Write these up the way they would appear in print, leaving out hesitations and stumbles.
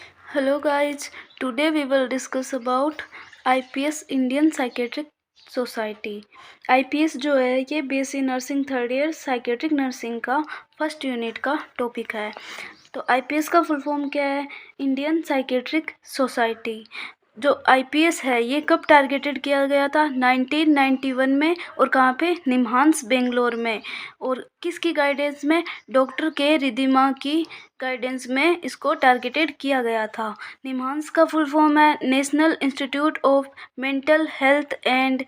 Hello guys, today we will discuss about IPS Indian Psychiatric Society। IPS जो है ये BSc nursing third year psychiatric nursing का first unit का topic है। तो IPS का फुल फॉर्म क्या है? Indian psychiatric society. जो IPS है ये कब टारगेटेड किया गया था? 1991 में। और कहाँ पे? निम्हांस बेंगलोर में। और किसकी गाइडेंस में? डॉक्टर के रिधिमा की गाइडेंस में इसको टारगेटेड किया गया था। निम्हांस का फुल फॉर्म है national institute of mental health and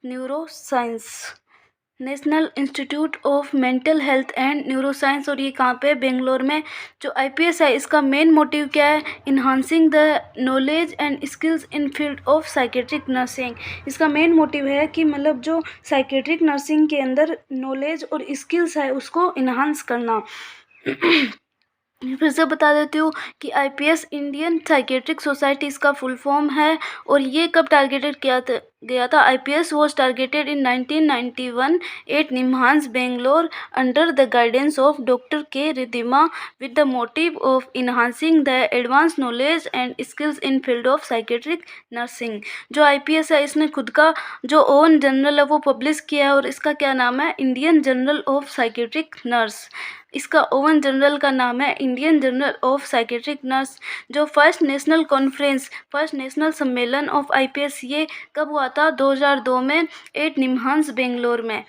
neuroscience. National institute of mental health and neuroscience. और ये कहाँ पे? बेंगलोर में। जो IPS है इसका मेन मोटिव क्या है? Enhancing the knowledge and skills in field of psychiatric nursing. इसका मेन मोटिव है कि मतलब जो साइकेट्रिक नर्सिंग के अंदर नॉलेज और स्किल्स है उसको इन्हांस करना। फिर से बता देती हूँ कि IPS इंडियन साइकेट्रिक सोसाइटी इसका फुल फॉर्म है। और ये कब टारगेटेड किया गया था? IPS was targeted in 1991 at NIMHANS Bangalore under the guidance of doctor K Ridhima with the motive of enhancing the advance knowledge and skills in field of psychiatric nursing. जो IPS है इसने खुद का जो ओन जर्नल है वो पब्लिश किया है और इसका क्या नाम है? Indian journal of psychiatric nurse. इसका ओवन जनरल का नाम है Indian journal of psychiatric nurse. जो फर्स्ट नेशनल सम्मेलन ऑफ IPS ये कब हुआ था? 2002 में एट निम्हांस बेंगलोर में।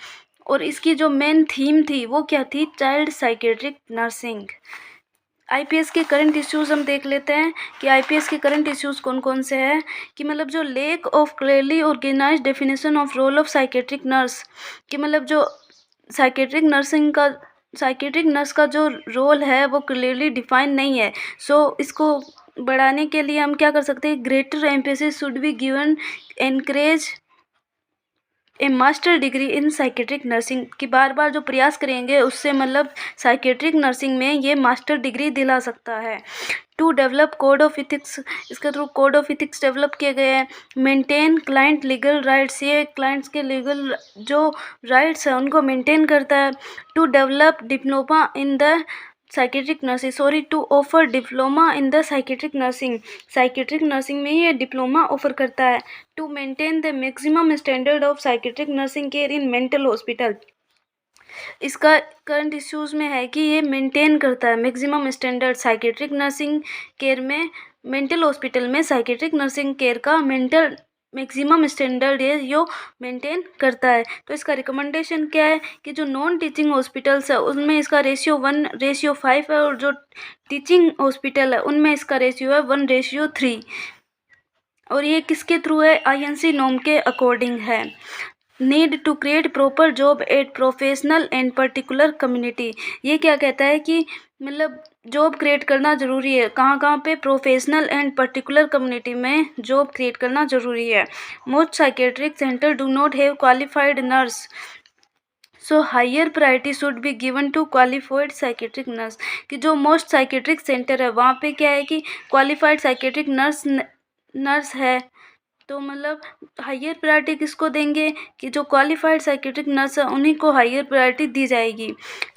और इसकी जो मेन थीम थी वो क्या थी? Child psychiatric nursing. IPS के करंट इश्यूज हम देख लेते हैं कि IPS के करंट इश्यूज कौन कौन से हैं। कि मतलब जो lack of clearly organized definition of role of psychiatric nurse. कि मतलब जो साइकेट्रिक नर्स का जो रोल है वो क्लियरली डिफाइन नहीं है। सो इसको बढ़ाने के लिए हम क्या कर सकते हैं? Greater emphasis should be given encourage A master degree in psychiatric nursing. की बार बार जो प्रयास करेंगे उससे मतलब साइकेट्रिक नर्सिंग में ये मास्टर डिग्री दिला सकता है। To develop code of ethics. इसके through code of ethics develop किए गए हैं। Maintain client legal rights. ये क्लाइंट्स के लीगल जो राइट्स हैं उनको मेंटेन करता है। To develop diploma in the psychiatric nursing to offer diploma in the psychiatric nursing में ये डिप्लोमा ऑफर करता है। To maintain the maximum standard of psychiatric nursing care in mental hospital. इसका करंट इश्यूज में है कि ये मेंटेन करता है maximum standard psychiatric nursing care में। मेंटल हॉस्पिटल में साइकेट्रिक नर्सिंग केयर का मैक्सिमम स्टैंडर्ड है जो मेंटेन करता है। तो इसका रिकमेंडेशन क्या है? कि जो नॉन टीचिंग हॉस्पिटल्स है उसमें इसका रेशियो 1:5 है। और जो टीचिंग हॉस्पिटल है उनमें इसका रेशियो है 1:3। और ये किसके थ्रू है? INC नॉर्म के अकॉर्डिंग है। Need to create proper job at professional and particular community. ये क्या कहता है कि मतलब जॉब क्रिएट करना ज़रूरी है। कहाँ पे? प्रोफेशनल एंड पर्टिकुलर कम्युनिटी में जॉब क्रिएट करना ज़रूरी है। Most psychiatric center do not have qualified nurse, so higher priority should be given to qualified psychiatric nurse. कि जो मोस्ट साइकेट्रिक सेंटर है वहाँ पे क्या है कि क्वालिफाइड साइकेट्रिक नर्स है। तो मतलब हायर प्रायोरिटी किसको देंगे? कि जो क्वालिफाइड साइकेट्रिक नर्स है उन्हीं को हायर प्रायोरिटी दी जाएगी।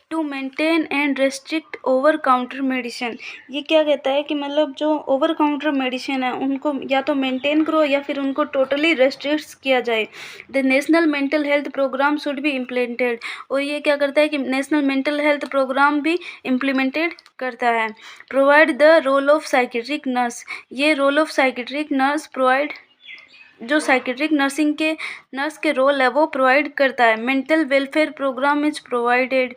To maintain and restrict over counter medicine. ये क्या कहता है कि मतलब जो ओवर काउंटर मेडिसिन है उनको या तो मेंटेन करो या फिर उनको टोटली रेस्ट्रिक्ट किया जाए। The national mental health programme should be implemented. और ये क्या करता है कि नेशनल मेंटल हेल्थ प्रोग्राम भी इम्प्लीमेंटेड करता है। Provide the role of psychiatric nurse. ये role of psychiatric nurse provide जो साइकेट्रिक नर्स के रोल है वो प्रोवाइड करता है। Mental welfare programme is provided.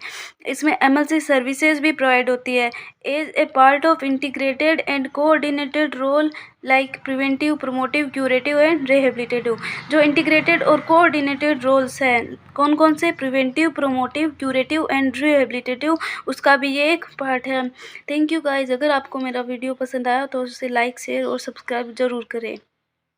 इसमें MLC सर्विसेज भी प्रोवाइड होती है। As a part of integrated and coordinated role like preventive, promotive, curative and rehabilitative. जो इंटीग्रेटेड और कोऑर्डिनेटेड रोल्स हैं कौन कौन से? Preventive, promotive, curative and rehabilitative, उसका भी ये एक पार्ट है। Thank you guys. अगर आपको मेरा वीडियो पसंद आया तो उसे लाइक, शेयर और सब्सक्राइब जरूर करें।